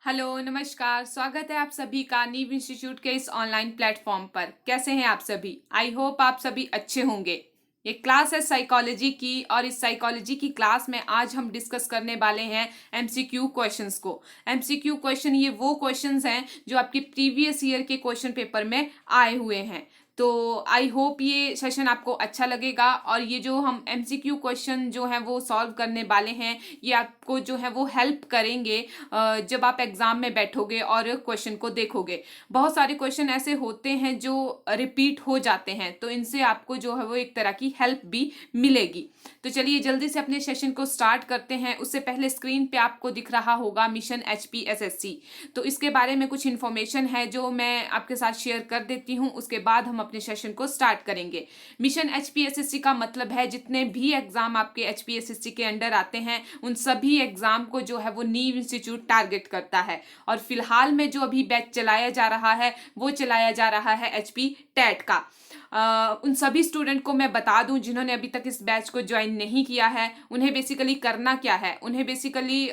Hello, नमस्कार। स्वागत है आप सभी का नीव इंस्टीट्यूट के इस ऑनलाइन प्लेटफॉर्म पर। कैसे हैं आप सभी? आई होप आप सभी अच्छे होंगे। ये क्लास है साइकोलॉजी की और इस साइकोलॉजी की क्लास में आज हम डिस्कस करने वाले हैं एमसीक्यू क्वेश्चंस को। एमसीक्यू क्वेश्चन ये वो क्वेश्चंस हैं जो आपके प्रीवियस ईयर के क्वेश्चन पेपर में आए हुए हैं। तो आई होप ये सेशन आपको अच्छा लगेगा और ये जो हम एमसीक्यू क्वेश्चन जो हैं वो सॉल्व करने वाले हैं ये आपको जो है वो हेल्प करेंगे जब आप एग्जाम में बैठोगे और क्वेश्चन को देखोगे। बहुत सारे क्वेश्चन ऐसे होते हैं जो रिपीट हो जाते हैं, तो इनसे आपको जो है वो एक तरह की हेल्प भी मिलेगी। तो चलिए जल्दी से अपने सेशन को स्टार्ट करते हैं। उससे पहले स्क्रीन पे आपको दिख रहा होगा मिशन HPSSC। तो इसके बारे में कुछ इन्फॉर्मेशन है जो मैं आपके साथ शेयर कर देती हूँ, उसके बाद हम अपने सेशन को स्टार्ट करेंगे। मिशन HPSSC का मतलब है जितने भी एग्जाम आपके HPSSC के अंडर आते हैं उन सभी एग्जाम को जो है वो नीव इंस्टीट्यूट टारगेट करता है। और फिलहाल में जो अभी बैच चलाया जा रहा है वो चलाया जा रहा है HP टेट का। उन सभी स्टूडेंट को मैं बता दूं जिन्होंने अभी तक इस बैच को ज्वाइन नहीं किया है, उन्हें बेसिकली करना क्या है। उन्हें बेसिकली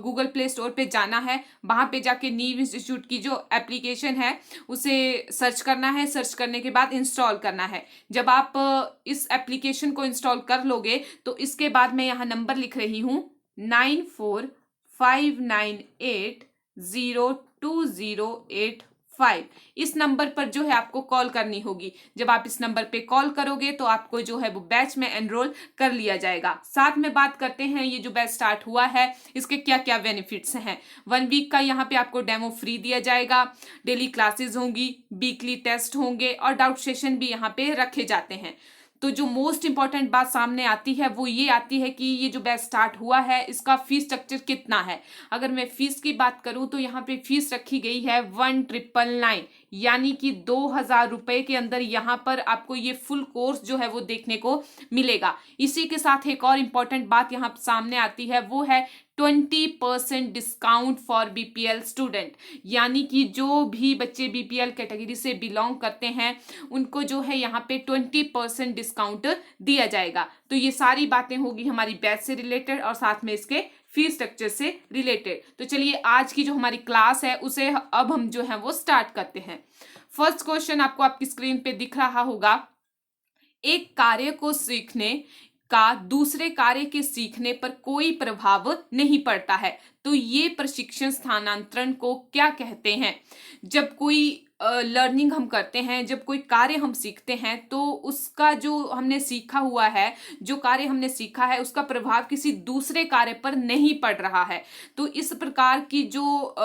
गूगल प्ले स्टोर पे जाना है, वहां पे जाके नीव इंस्टीट्यूट की जो एप्लीकेशन है उसे सर्च करना है। सर्च करने के बाद इंस्टॉल करना है। जब आप इस एप्लीकेशन को इंस्टॉल कर लोगे तो इसके बाद मैं यहाँ नंबर लिख रही हूँ 9459802085। इस नंबर पर जो है आपको कॉल करनी होगी। जब आप इस नंबर पे कॉल करोगे तो आपको जो है वो बैच में एनरोल कर लिया जाएगा। साथ में बात करते हैं ये जो बैच स्टार्ट हुआ है इसके क्या क्या बेनिफिट्स हैं। 1 वीक का यहाँ पे आपको डेमो फ्री दिया जाएगा। डेली क्लासेस होंगी, वीकली टेस्ट होंगे और डाउट सेशन भी यहाँ पे रखे जाते हैं। तो जो मोस्ट इंपॉर्टेंट बात सामने आती है वो ये आती है कि ये जो बैच स्टार्ट हुआ है इसका फीस स्ट्रक्चर कितना है। अगर मैं फीस की बात करूं तो यहाँ पे फीस रखी गई है 1999, यानी कि 2000 रुपए के अंदर यहाँ पर आपको ये फुल कोर्स जो है वो देखने को मिलेगा। इसी के साथ एक और इम्पॉर्टेंट बात यहाँ सामने आती है वो है 20% डिस्काउंट फॉर BPL स्टूडेंट, यानी कि जो भी बच्चे BPL कैटेगरी से बिलोंग करते हैं उनको जो है यहाँ पे 20% डिस्काउंट दिया जाएगा। तो ये सारी बातें होगी हमारी बैच से रिलेटेड और साथ में इसके फीस स्ट्रक्चर से रिलेटेड। तो चलिए आज की जो हमारी क्लास है उसे अब हम जो है वो स्टार्ट करते हैं। फर्स्ट क्वेश्चन आपको आपकी स्क्रीन पे दिख रहा होगा। एक कार्य को सीखने का दूसरे कार्य के सीखने पर कोई प्रभाव नहीं पड़ता है, तो ये प्रशिक्षण स्थानांतरण को क्या कहते हैं। जब कोई लर्निंग हम करते हैं, जब कोई कार्य हम सीखते हैं तो उसका जो हमने सीखा हुआ है, जो कार्य हमने सीखा है उसका प्रभाव किसी दूसरे कार्य पर नहीं पड़ रहा है। तो इस प्रकार की जो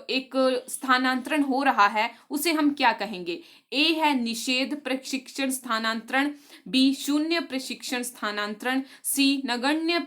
एक स्थानांतरण हो रहा है उसे हम क्या कहेंगे। ए है निषेध प्रशिक्षण स्थानांतरण, बी शून्य प्रशिक्षण स्थानांतरण, सी नगण्य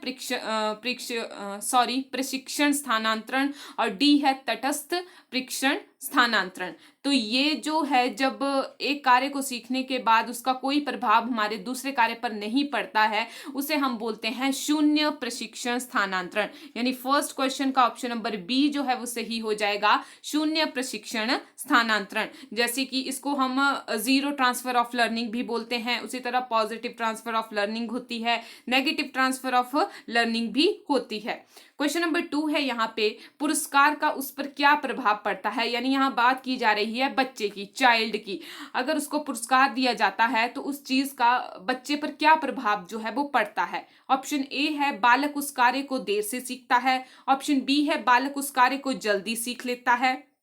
प्रशिक्षण स्थानांतरण और डी है तटस्थ प्रशिक्षण स्थानांतरण। तो ये जो है जब एक कार्य को सीखने के बाद उसका कोई प्रभाव हमारे दूसरे कार्य पर नहीं पड़ता है उसे हम बोलते हैं शून्य प्रशिक्षण स्थानांतरण। यानी फर्स्ट क्वेश्चन का ऑप्शन नंबर बी जो है वो सही हो जाएगा, शून्य प्रशिक्षण स्थानांतरण। जैसे कि इसको हम जीरो ट्रांसफर ऑफ लर्निंग भी बोलते हैं, उसी तरह पॉजिटिव ट्रांसफर ऑफ लर्निंग होती है, नेगेटिव ट्रांसफर ऑफ लर्निंग भी होती है। क्वेश्चन नंबर 2 है यहाँ पे पुरस्कार का उस पर क्या प्रभाव पड़ता है। यानी यहाँ बात की जा रही है बच्चे की, चाइल्ड की। अगर उसको पुरस्कार दिया जाता है तो उस चीज का बच्चे पर क्या प्रभाव जो है वो पड़ता है। ऑप्शन ए है बालक उस कार्य को देर से सीखता है, ऑप्शन बी है बालक उस कार्य को जल्दी सीख लेता है,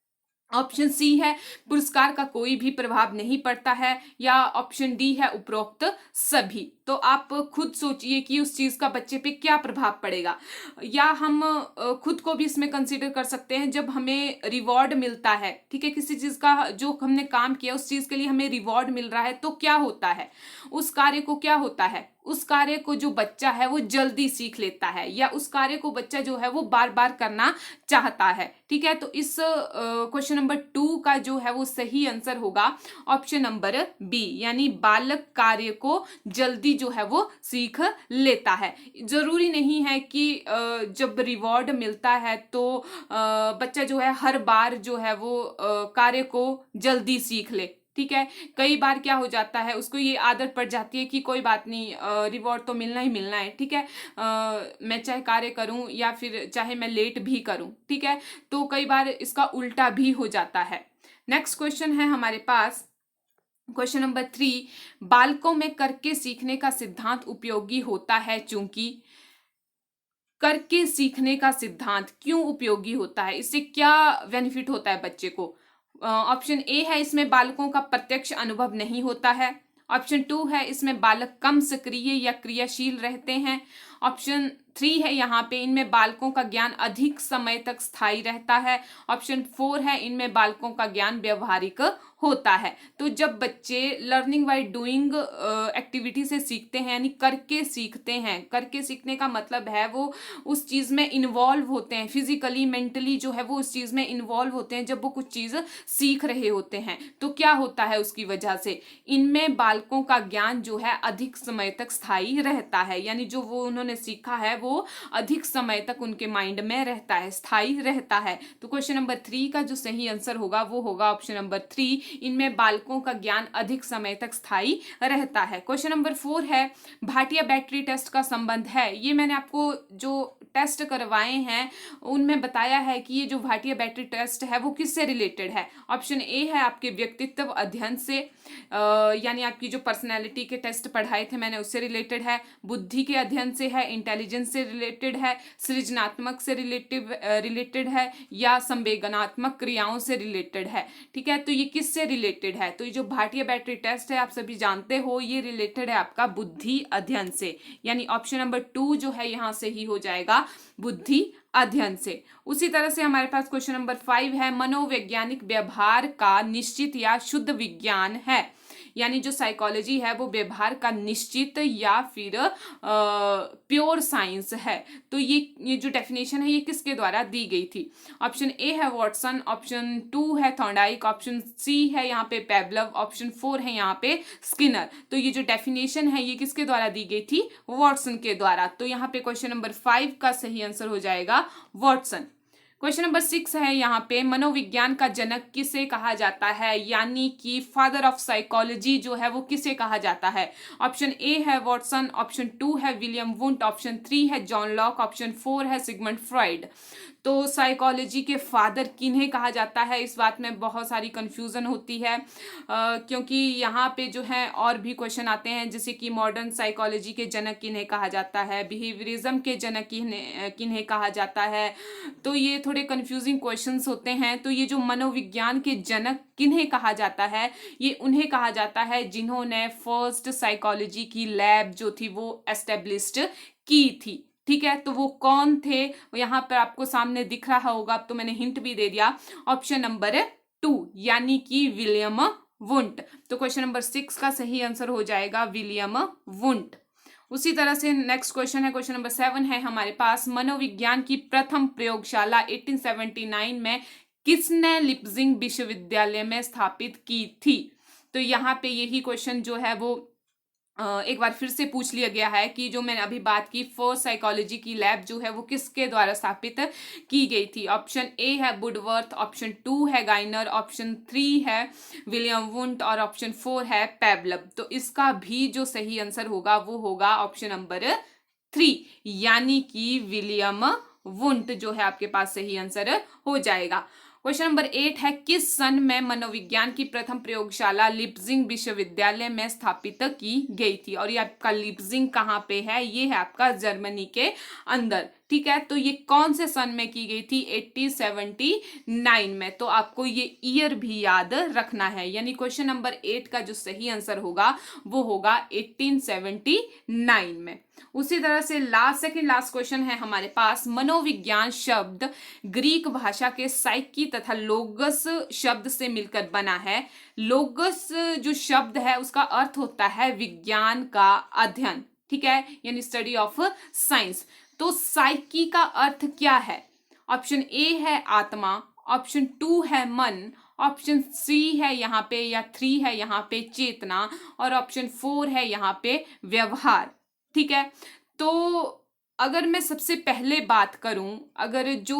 ऑप्शन सी है पुरस्कार का कोई भी प्रभाव नहीं पड़ता है, या ऑप्शन डी है उपरोक्त सभी। तो आप खुद सोचिए कि उस चीज का बच्चे पे क्या प्रभाव पड़ेगा। या हम खुद को भी इसमें कंसीडर कर सकते हैं, जब हमें रिवॉर्ड मिलता है, ठीक है, किसी चीज का जो हमने काम किया उस चीज के लिए हमें रिवॉर्ड मिल रहा है तो क्या होता है, उस कार्य को क्या होता है, उस कार्य को जो बच्चा है वो जल्दी सीख लेता है, या उस कार्य को बच्चा जो है वो बार बार करना चाहता है। ठीक है, तो इस क्वेश्चन नंबर 2 का जो है वो सही आंसर होगा ऑप्शन नंबर बी, यानी बालक कार्य को जल्दी जो है वो सीख लेता है। जरूरी नहीं है कि जब रिवॉर्ड मिलता है तो बच्चा जो है हर बार जो है वो कार्य को जल्दी सीख ले। ठीक है। कई बार क्या हो जाता है, उसको ये आदत पड़ जाती है कि कोई बात नहीं, रिवॉर्ड तो मिलना ही मिलना है, ठीक है, मैं चाहे कार्य करूं या फिर चाहे मैं लेट भी करूं, ठीक है। तो कई बार इसका उल्टा भी हो जाता है। नेक्स्ट क्वेश्चन है हमारे पास, क्वेश्चन नंबर 3, बालकों में करके सीखने का सिद्धांत उपयोगी होता है चूंकि। करके सीखने का सिद्धांत क्यों उपयोगी होता है, इससे क्या बेनिफिट होता है बच्चे को। ऑप्शन ए है, इसमें बालकों का प्रत्यक्ष अनुभव नहीं होता है। ऑप्शन 2 है, इसमें बालक कम सक्रिय या क्रियाशील रहते हैं। ऑप्शन 3 है, यहाँ पे इनमें बालकों का ज्ञान अधिक समय तक स्थायी रहता है। ऑप्शन 4 है, इनमें बालकों का ज्ञान व्यवहारिक होता है। तो जब बच्चे लर्निंग बाय डूइंग एक्टिविटी से सीखते हैं, यानी करके सीखते हैं, करके सीखने का मतलब है वो उस चीज में इन्वॉल्व होते हैं, फिजिकली मेंटली जो है वो उस चीज में इन्वॉल्व होते हैं जब वो कुछ चीज सीख रहे होते हैं। तो क्या होता है उसकी वजह से, इनमें बालकों का ज्ञान जो है अधिक समय तक स्थायी रहता है, यानी जो वो उन्होंने सीखा है वो अधिक समय तक उनके माइंड में रहता है, स्थायी रहता है। तो क्वेश्चन नंबर 3 का जो सही आंसर होगा वो होगा ऑप्शन नंबर 3, इनमें बालकों का ज्ञान अधिक समय तक स्थायी रहता है। क्वेश्चन नंबर 4 है, भाटिया बैटरी टेस्ट का संबंध है। ये मैंने आपको जो टेस्ट करवाए हैं उनमें बताया है कि ये जो भाटिया बैटरी टेस्ट है वो किससे रिलेटेड है। ऑप्शन ए है, आपके व्यक्तित्व अध्ययन से, यानी आपकी जो पर्सनैलिटी के टेस्ट पढ़ाए थे मैंने उससे रिलेटेड है। बुद्धि के अध्ययन से है, इंटेलिजेंस से रिलेटेड है, सृजनात्मक से रिलेटेड है, या संवेदनात्मक क्रियाओं से रिलेटेड है। ठीक है, तो ये किससे रिलेटेड है, तो ये जो भाटिया बैटरी टेस्ट है आप सभी जानते हो ये रिलेटेड है आपका बुद्धि अध्ययन से, यानी ऑप्शन नंबर 2 जो है यहां से ही हो जाएगा, बुद्धि अध्ययन से। उसी तरह से हमारे पास क्वेश्चन नंबर 5 है, मनोवैज्ञानिक व्यवहार का निश्चित या शुद्ध विज्ञान है, यानी जो साइकोलॉजी है वो व्यवहार का निश्चित या फिर प्योर साइंस है। तो ये जो डेफिनेशन है ये किसके द्वारा दी गई थी। ऑप्शन ए है वॉटसन, ऑप्शन 2 है थॉर्नडाइक, ऑप्शन सी है यहाँ पे पेवलव, ऑप्शन 4 है यहाँ पे स्किनर। तो ये जो डेफिनेशन है ये किसके द्वारा दी गई थी, वॉटसन के द्वारा। तो यहाँ पे क्वेश्चन नंबर 5 का सही आंसर हो जाएगा वॉटसन। क्वेश्चन नंबर 6 है, यहाँ पे मनोविज्ञान का जनक किसे कहा जाता है, यानी कि फादर ऑफ साइकोलॉजी जो है वो किसे कहा जाता है। ऑप्शन ए है वॉटसन, ऑप्शन 2 है विलियम वुंट, ऑप्शन 3 है जॉन लॉक, ऑप्शन 4 है सिगमंड फ्रॉइड। तो साइकोलॉजी के फादर किन्हें कहा जाता है, इस बात में बहुत सारी कंफ्यूजन होती है, क्योंकि यहाँ पे जो है और भी क्वेश्चन आते हैं, जैसे कि मॉडर्न साइकोलॉजी के जनक किन्हें कहा जाता है, बिहेवियरिज्म के जनक किन्हें कहा जाता है। तो ये थोड़े कंफ्यूजिंग क्वेश्चंस होते हैं। तो ये जो मनोविज्ञान के जनक किन्हें कहा जाता है, ये उन्हें कहा जाता है जिन्होंने फर्स्ट साइकोलॉजी की लैब जो थी वो एस्टेब्लिश्ड की थी। ठीक है, तो वो कौन थे, यहाँ पर आपको सामने दिख रहा होगा, अब तो मैंने हिंट भी दे दिया, ऑप्शन नंबर 2 यानी कि विलियम वुंट। तो क्वेश्चन नंबर 6 का सही आंसर हो जाएगा विलियम वुंट। उसी तरह से नेक्स्ट क्वेश्चन है, क्वेश्चन नंबर 7 है हमारे पास, मनोविज्ञान की प्रथम प्रयोगशाला 1879 में किसने लिप्जिंग विश्वविद्यालय में स्थापित की थी। तो यहाँ पे यही क्वेश्चन जो है वो एक बार फिर से पूछ लिया गया है कि जो मैंने अभी बात की फर्स्ट साइकोलॉजी की लैब जो है वो किसके द्वारा स्थापित की गई थी। ऑप्शन ए है वुडवर्थ, ऑप्शन 2 है गाइनर, ऑप्शन 3 है विलियम वुंट और ऑप्शन 4 है पेवलव। तो इसका भी जो सही आंसर होगा वो होगा ऑप्शन नंबर 3 यानी कि विलियम वुंट जो है आपके पास सही आंसर हो जाएगा। क्वेश्चन नंबर 8 है, किस सन में मनोविज्ञान की प्रथम प्रयोगशाला लिप्जिंग विश्वविद्यालय में स्थापित की गई थी। और ये आपका लिप्जिंग कहाँ पे है, ये है आपका जर्मनी के अंदर। ठीक है, तो ये कौन से सन में की गई थी, 1879 में। तो आपको ये ईयर भी याद रखना है, यानी क्वेश्चन नंबर 8 का जो सही आंसर होगा वो होगा 1879 में। उसी तरह से सेकंड लास्ट क्वेश्चन है हमारे पास, मनोविज्ञान शब्द ग्रीक भाषा के साइकी तथा लोगस शब्द से मिलकर बना है। लोगस जो शब्द है उसका अर्थ होता है विज्ञान का अध्ययन, ठीक है, यानी स्टडी ऑफ साइंस। तो साइकी का अर्थ क्या है, ऑप्शन ए है आत्मा, ऑप्शन 2 है मन, ऑप्शन 3 है यहाँ पे या 3 है यहाँ पे चेतना, और ऑप्शन 4 है यहाँ पे व्यवहार। ठीक है, तो अगर मैं सबसे पहले बात करूं, अगर जो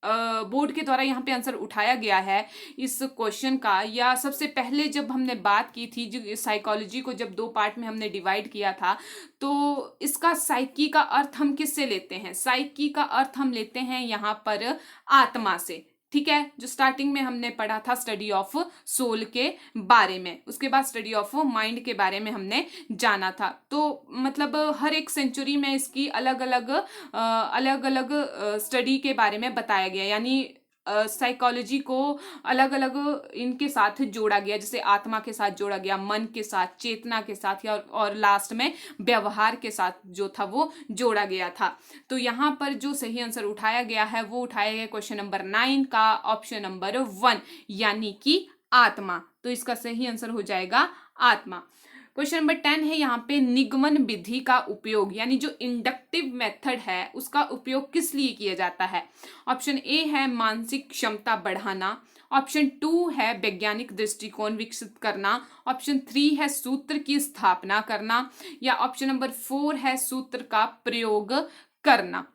बोर्ड के द्वारा यहाँ पे आंसर उठाया गया है इस क्वेश्चन का, या सबसे पहले जब हमने बात की थी, जो साइकोलॉजी को जब 2 पार्ट में हमने डिवाइड किया था, तो इसका साइकी का अर्थ हम किससे लेते हैं? साइकी का अर्थ हम लेते हैं यहाँ पर आत्मा से। ठीक है, जो स्टार्टिंग में हमने पढ़ा था स्टडी ऑफ सोल के बारे में, उसके बाद स्टडी ऑफ माइंड के बारे में हमने जाना था। तो मतलब हर एक सेंचुरी में इसकी अलग अलग स्टडी के बारे में बताया गया, यानी साइकोलॉजी को अलग अलग इनके साथ जोड़ा गया, जैसे आत्मा के साथ जोड़ा गया, मन के साथ, चेतना के साथ, और लास्ट में व्यवहार के साथ जो था वो जोड़ा गया था। तो यहाँ पर जो सही आंसर उठाया गया है वो उठाया गया क्वेश्चन नंबर 9 का ऑप्शन नंबर 1, यानी कि आत्मा। तो इसका सही आंसर हो जाएगा आत्मा। क्वेश्चन नंबर 10 है यहाँ पे निगमन विधि का उपयोग, यानी जो इंडक्टिव मेथड है उसका उपयोग किस लिए किया जाता है? ऑप्शन ए है मानसिक क्षमता बढ़ाना, ऑप्शन 2 है वैज्ञानिक दृष्टिकोण विकसित करना, ऑप्शन 3 है सूत्र की स्थापना करना, या ऑप्शन नंबर 4 है सूत्र का प्रयोग करना।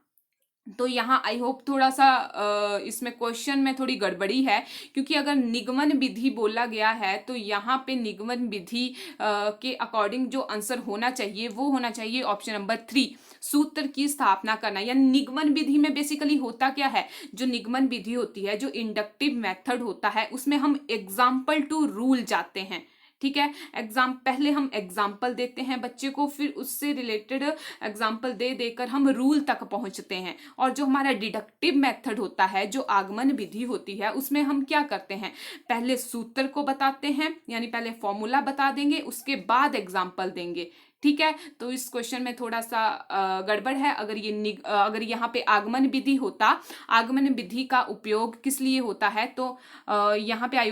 तो यहाँ आई होप थोड़ा सा इसमें क्वेश्चन में थोड़ी गड़बड़ी है, क्योंकि अगर निगमन विधि बोला गया है तो यहाँ पे निगमन विधि के अकॉर्डिंग जो आंसर होना चाहिए वो होना चाहिए ऑप्शन नंबर 3, सूत्र की स्थापना करना। या निगमन विधि में बेसिकली होता क्या है, जो निगमन विधि होती है, जो इंडक्टिव मेथड होता है, उसमें हम एग्जाम्पल टू रूल जाते हैं। ठीक है, पहले हम एग्जाम्पल देते हैं बच्चे को, फिर उससे रिलेटेड एग्जाम्पल दे देकर हम रूल तक पहुंचते हैं। और जो हमारा डिडक्टिव मेथड होता है, जो आगमन विधि होती है, उसमें हम क्या करते हैं, पहले सूत्र को बताते हैं, यानी पहले फॉर्मूला बता देंगे, उसके बाद एग्जाम्पल देंगे। ठीक है, तो इस क्वेश्चन में थोड़ा सा गड़बड़ है। अगर यहाँ पे आगमन विधि होता, आगमन विधि का उपयोग किस लिए होता है, तो यहाँ पे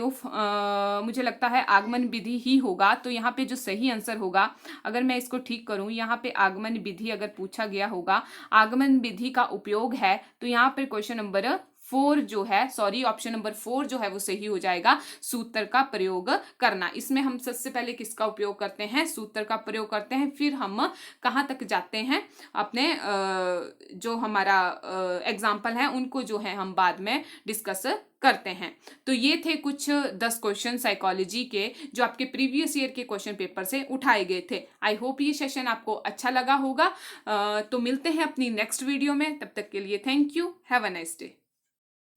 मुझे लगता है आगमन विधि ही होगा। तो यहाँ पे जो सही आंसर होगा, अगर मैं इसको ठीक करूँ, यहाँ पे आगमन विधि अगर पूछा गया होगा, आगमन विधि का उपयोग है, तो यहाँ पे क्वेश्चन नंबर 4 जो है, सॉरी ऑप्शन नंबर 4 जो है वो सही हो जाएगा, सूत्र का प्रयोग करना। इसमें हम सबसे पहले किसका उपयोग करते हैं, सूत्र का प्रयोग करते हैं, फिर हम कहाँ तक जाते हैं, अपने जो हमारा एग्जाम्पल है उनको जो है हम बाद में डिस्कस करते हैं। तो ये थे कुछ 10 क्वेश्चन साइकोलॉजी के जो आपके प्रीवियस ईयर के क्वेश्चन पेपर से उठाए गए थे। आई होप ये सेशन आपको अच्छा लगा होगा। तो मिलते हैं अपनी नेक्स्ट वीडियो में, तब तक के लिए thank you, have a nice day.